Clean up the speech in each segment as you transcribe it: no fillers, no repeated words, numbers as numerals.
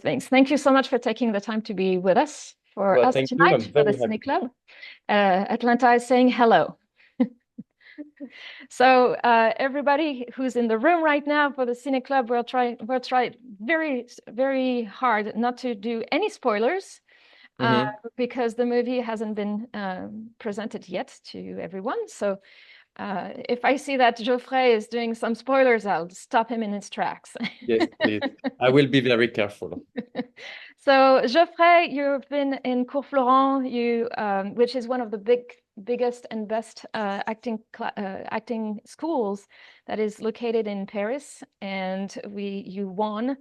things. Thank you so much for taking the time to be with us for Well, us thank you. tonight I'm for the very happy. Ciné-Club. Atlanta is saying hello. So everybody who's in the room right now for the Ciné-Club, we'll try very hard not to do any spoilers Mhm. because the movie hasn't been presented yet to everyone. So if I see that Geoffrey is doing some spoilers, I'll stop him in his tracks. Yes, please. I will be very careful. So Geoffrey, you've been in Cours Florent, which is one of the biggest and best acting schools that is located in Paris, and you won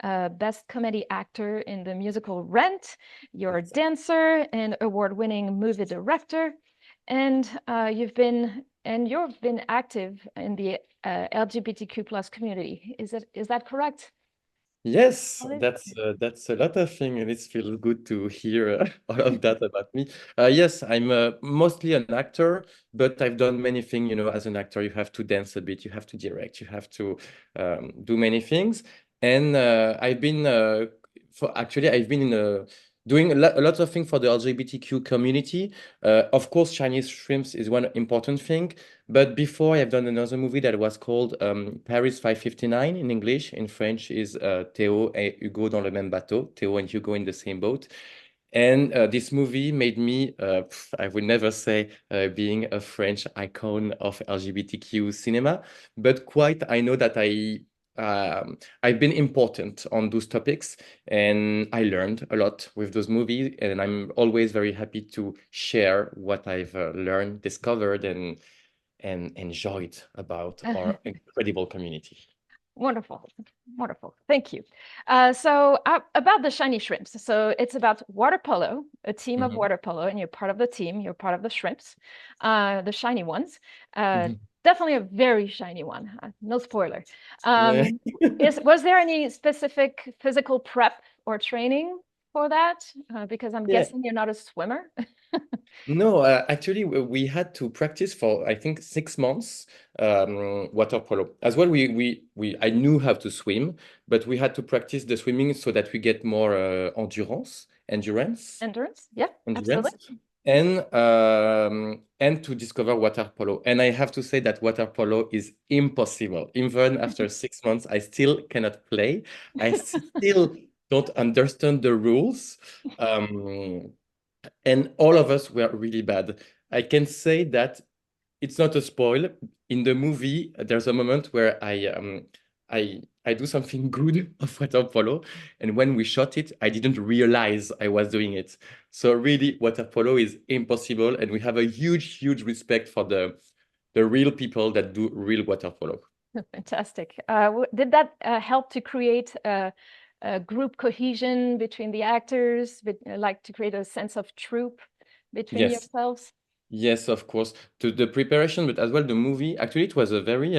Best Comedy Actor in the musical Rent. You're a dancer and award-winning movie director, and you've been active in the LGBTQ plus community. Is that correct? Yes, that's a lot of things, and it feels good to hear all of that about me. Yes, I'm mostly an actor, but I've done many things. You know, as an actor, you have to dance a bit, you have to direct, you have to do many things. And I've been in doing a lot of things for the LGBTQ community. Of course, Chinese shrimps is one important thing. But before, I've done another movie that was called Paris 559 in English. In French is Théo et Hugo dans le même bateau. Théo and Hugo in the same boat. And this movie made me, I would never say being a French icon of LGBTQ cinema, but quite I know that I've been important on those topics, and I learned a lot with those movies, and I'm always very happy to share what I've learned, discovered, and enjoyed about our incredible community. Wonderful, wonderful. Thank you. About the shiny shrimps. So it's about water polo, a team of Mhm. water polo, and you're part of the team. You're part of the shrimps, the shiny ones. Mhm. Definitely a very shiny one. No spoiler. Yeah. Was there any specific physical prep or training for that? Because I'm Yeah. guessing you're not a swimmer. No, actually, we had to practice for I think 6 months water polo as well. I knew how to swim, but we had to practice the swimming so that we get more Endurance? Yeah, absolutely. endurance, and to discover water polo. And I have to say that water polo is impossible. Even after 6 months, I still cannot play. I still don't understand the rules. And all of us were really bad. I can say that it's not a spoil. In the movie, there's a moment where I do something good of water polo, and when we shot it, I didn't realize I was doing it. So really, water polo is impossible, and we have a huge respect for the real people that do real water polo. Fantastic. Did that help to create a group cohesion between the actors, like to create a sense of troop between Yes. yourselves? Yes, of course. To the preparation, but as well the movie. Actually, it was a very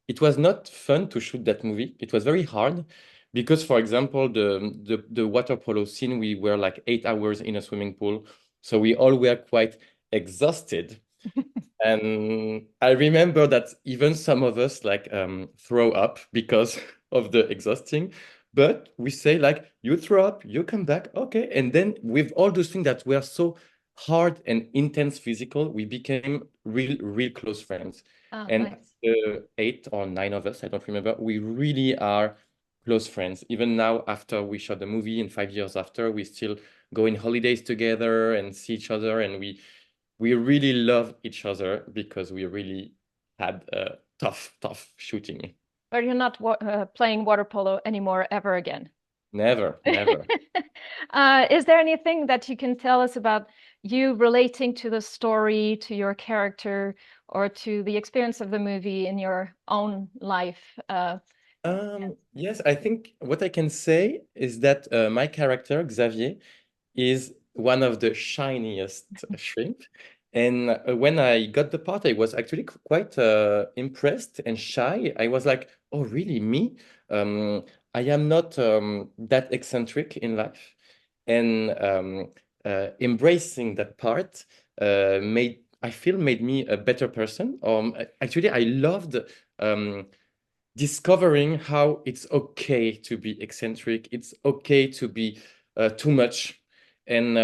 it was not fun to shoot that movie. It was very hard because, for example, the water polo scene, we were like 8 hours in a swimming pool, so we all were quite exhausted. And I remember that even some of us like throw up because of the exhausting. But we say like, you throw up, you come back, okay. And then with all those things that were so hard and intense physical, we became real close friends. Oh, And nice. 8 or 9 of us, I don't remember, we really are close friends. Even now, after we shot the movie and 5 years after, we still go in holidays together and see each other, and we really love each other because we really had a tough shooting. But you're not playing water polo anymore ever again. Never. Is there anything that you can tell us about you relating to the story, to your character, or to the experience of the movie in your own life? Yes, I think what I can say is that my character, Xavier, is one of the shiniest shrimp. And when I got the part, I was actually quite impressed and shy. I was like, oh, really, me? I am not that eccentric in life. And embracing that part made me a better person. Actually, I loved um, discovering how it's okay to be eccentric, it's okay to be too much, and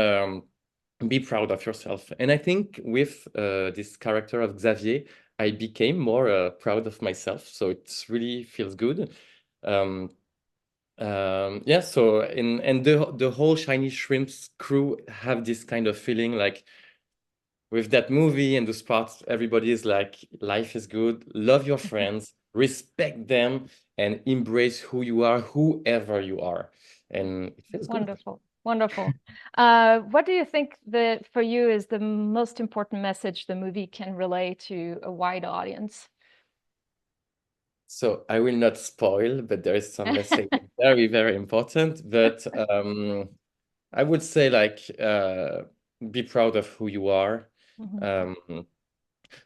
be proud of yourself. And I think with this character of Xavier, I became more proud of myself. So it really feels good. Um, yeah, so and the whole Shiny Shrimps crew have this kind of feeling like with that movie and those parts, everybody is like, life is good, love your friends, respect them, and embrace who you are, whoever you are. And it feels good. Wonderful, wonderful. What do you think that for you is the most important message the movie can relay to a wide audience? So I will not spoil, but there is some message very, very important. But I would say like be proud of who you are. Mhm. Um,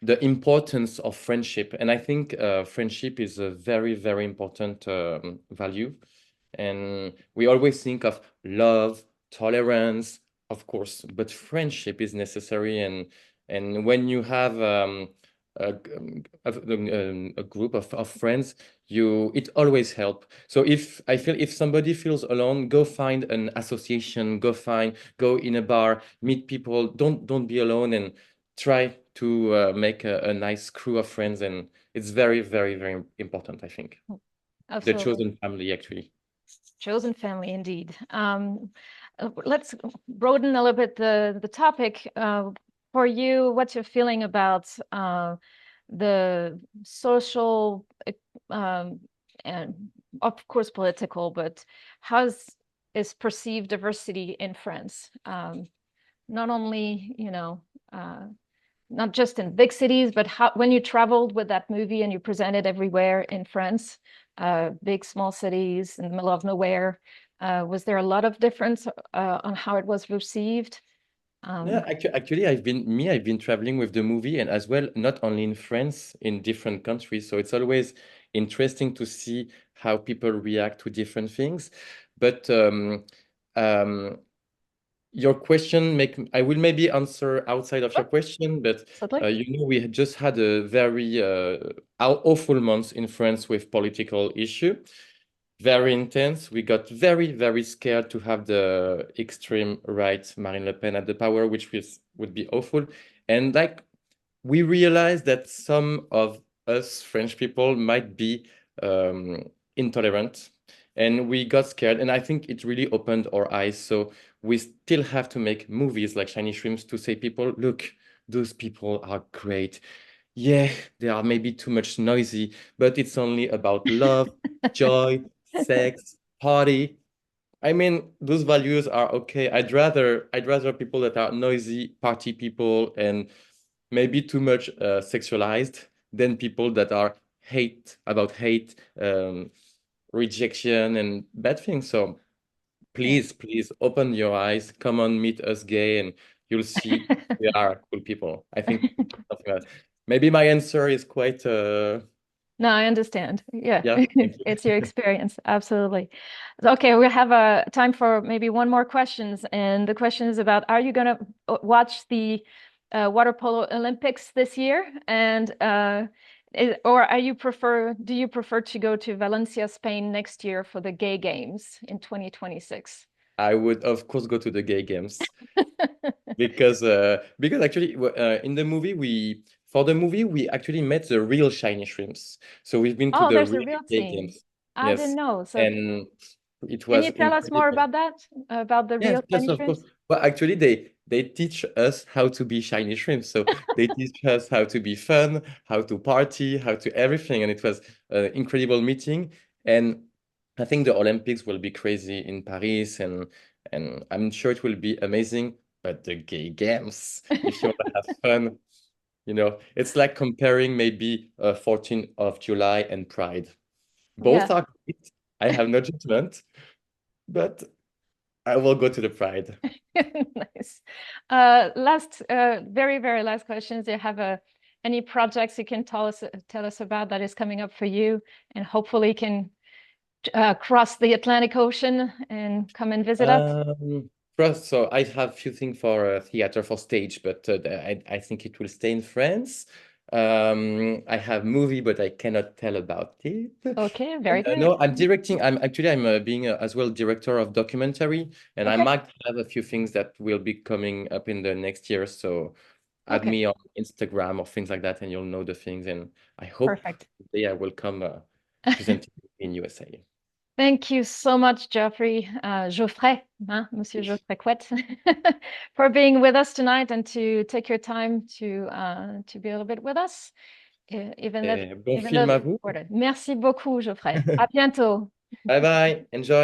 the importance of friendship. And I think friendship is a very, very important value. And we always think of love, tolerance, of course, but friendship is necessary. And when you have a group of friends, it always help. So if I feel if somebody feels alone, go find an association, go in a bar, meet people. Don't be alone, and try to make a nice crew of friends. And it's very, very, very important, I think. The Absolutely. chosen family, actually. Chosen family, indeed. Let's broaden a little bit the topic. For you, what's your feeling about the social and of course political, but is perceived diversity in France? Not only, not just in big cities, but when you traveled with that movie and you presented everywhere in France, big, small cities in the middle of nowhere, was there a lot of difference on how it was received? Yeah, actually, I've been traveling with the movie, and as well, not only in France, in different countries. So it's always interesting to see how people react to different things. But um, your question I will maybe answer outside of Sure, your question, but absolutely. we had just had a very awful month in France with political issue, very intense. We got very, very scared to have the extreme right Marine Le Pen at the power, which would be awful. And like we realized that some of us French people might be um, intolerant, and we got scared. And I think it really opened our eyes. So we still have to make movies like Shiny Shrimps to say people, look, those people are great. Yeah, they are maybe too much noisy, but it's only about love, joy, sex, party. I mean, those values are okay. I'd rather people that are noisy, party people, and maybe too much sexualized than people that are hate, rejection, and bad things. So Yeah. please open your eyes. Come on, meet us gay, and you'll see we are cool people. I think something like that. Maybe my answer is quite No, I understand. Yeah, yeah, thank it's your you. experience. Absolutely. Okay, we have a time for maybe one more questions. And the question is about, are you going to watch the water polo Olympics this year? And or do you prefer to go to Valencia, Spain next year for the gay games in 2026? I would of course go to the gay games. Because actually in the movie we actually met the real shiny shrimps. So we've been to Oh, the there's a real real gay team. games. I didn't Yes. know. So And it can was you tell us more incredible. about that? About the Yes, real yes, Spanish of course. shrimps? But actually they teach us how to be shiny shrimps. So they teach us how to be fun, how to party, how to everything. And it was an incredible meeting. And I think the Olympics will be crazy in Paris, and I'm sure it will be amazing. But the gay games, if you want to have fun, it's like comparing maybe 14th of July and Pride. Yeah. Both are great. I have no judgment, but I will go to the Pride. Nice. Very, very last questions. Do you have any projects you can tell us about that is coming up for you, and hopefully can cross the Atlantic Ocean and come and visit us? First, so I have few things for theater for stage, but I think it will stay in France. I have movie, but I cannot tell about it. Okay, very good. No, I'm directing. I'm being as well director of documentary, and I Okay, might have a few things that will be coming up in the next year. So add okay, me on Instagram or things like that, and you'll know the things. And I hope perfect. the day I will come present in USA. Thank you so much, Geoffrey, Geoffrey, Monsieur Geoffrey Couët, for being with us tonight and to take your time to be a little bit with us, Bon even though film à it's vous. recorded. Merci beaucoup, Geoffrey. À bientôt. Bye bye. Enjoy.